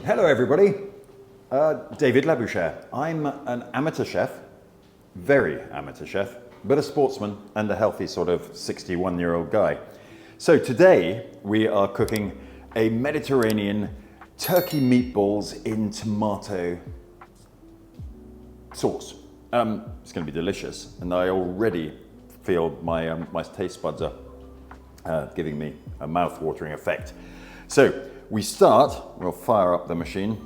Hello everybody, David Labouchere. I'm an amateur chef, very amateur chef, but a sportsman and a healthy sort of 61-year-old guy. So today we are cooking a Mediterranean turkey meatballs in tomato sauce. It's going to be delicious, and I already feel my taste buds are giving me a mouth-watering effect. So we start, we'll fire up the machine.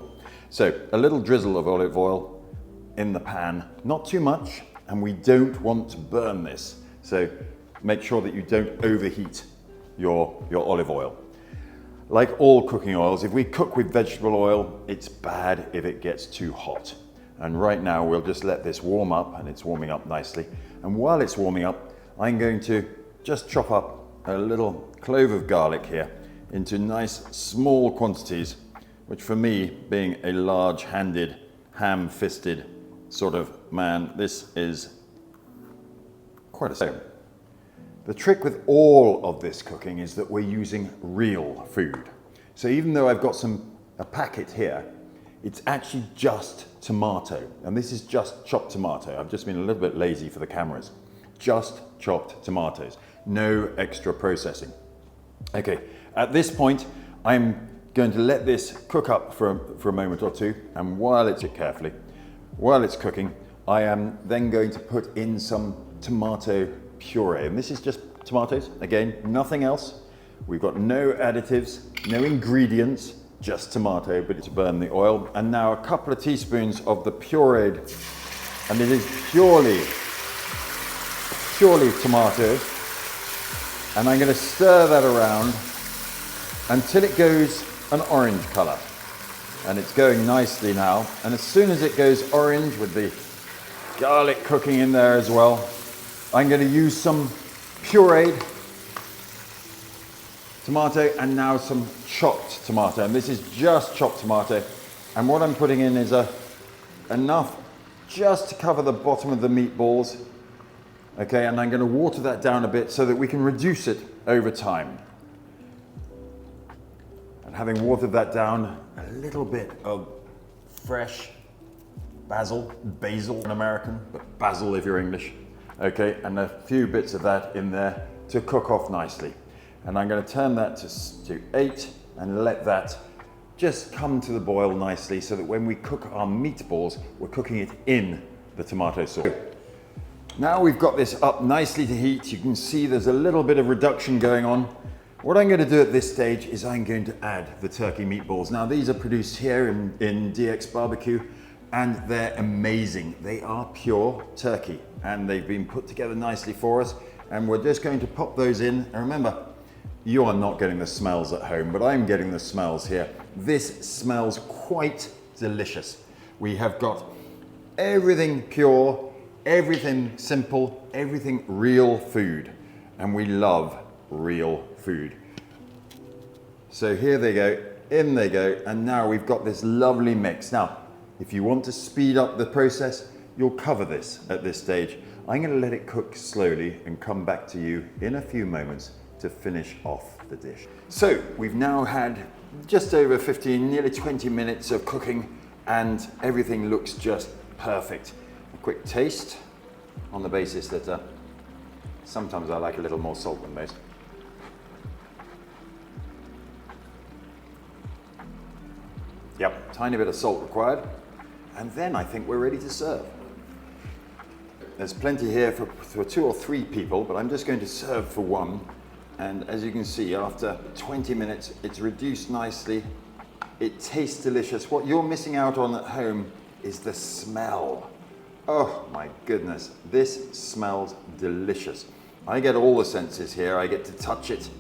So a little drizzle of olive oil in the pan, not too much, and we don't want to burn this. So make sure that you don't overheat your olive oil. Like all cooking oils, if we cook with vegetable oil, it's bad if it gets too hot. And right now we'll just let this warm up, and it's warming up nicely. And while it's warming up, I'm going to just chop up a little clove of garlic here into nice small quantities, which for me, being a large-handed, ham-fisted sort of man, this is quite a same. The trick with all of this cooking is that we're using real food. So even though I've got a packet here, it's actually just tomato. And this is just chopped tomato. I've just been a little bit lazy for the cameras. Just chopped tomatoes, no extra processing. Okay, at this point, I'm going to let this cook up for a moment or two, and while it's cooking, I am then going to put in some tomato puree. And this is just tomatoes, again, nothing else. We've got no additives, no ingredients, just tomato, but it's to burn the oil. And now a couple of teaspoons of the pureed, and it is purely tomato. And I'm going to stir that around until it goes an orange color. And it's going nicely now. And as soon as it goes orange, with the garlic cooking in there as well, I'm going to use some pureed tomato and now some chopped tomato. And this is just chopped tomato. And what I'm putting in is enough just to cover the bottom of the meatballs. Okay, and I'm going to water that down a bit so that we can reduce it over time. And having watered that down, a little bit of fresh basil in American, but basil if you're English. Okay, and a few bits of that in there to cook off nicely. And I'm going to turn that to 8 and let that just come to the boil nicely so that when we cook our meatballs, we're cooking it in the tomato sauce. Now we've got this up nicely to heat. You can see there's a little bit of reduction going on. What I'm going to do at this stage is I'm going to add the turkey meatballs. Now these are produced here in DXBBQ, and they're amazing. They are pure turkey, and they've been put together nicely for us. And we're just going to pop those in. And remember, you are not getting the smells at home, but I'm getting the smells here. This smells quite delicious. We have got everything pure, everything simple, everything real food, and we love real food. So here they go, in they go, and now we've got this lovely mix. Now, if you want to speed up the process, you'll cover this at this stage. I'm going to let it cook slowly and come back to you in a few moments to finish off the dish. So we've now had just over 15, nearly 20 minutes of cooking, and everything looks just perfect. Quick taste on the basis that sometimes I like a little more salt than most. Yep, tiny bit of salt required. And then I think we're ready to serve. There's plenty here for 2 or 3 people, but I'm just going to serve for 1. And as you can see, after 20 minutes, it's reduced nicely. It tastes delicious. What you're missing out on at home is the smell. Oh my goodness, this smells delicious. I get all the senses here. I get to touch it,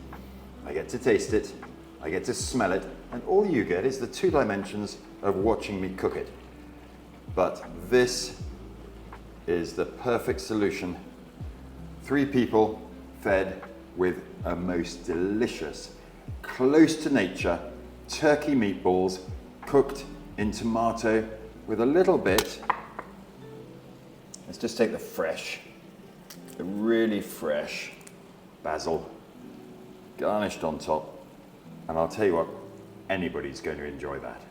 I get to taste it, I get to smell it, and all you get is the 2 dimensions of watching me cook it. But this is the perfect solution. 3 people fed with a most delicious, close to nature, turkey meatballs cooked in tomato with a little bit. Let's just take the really fresh basil, garnished on top, and I'll tell you what, anybody's going to enjoy that.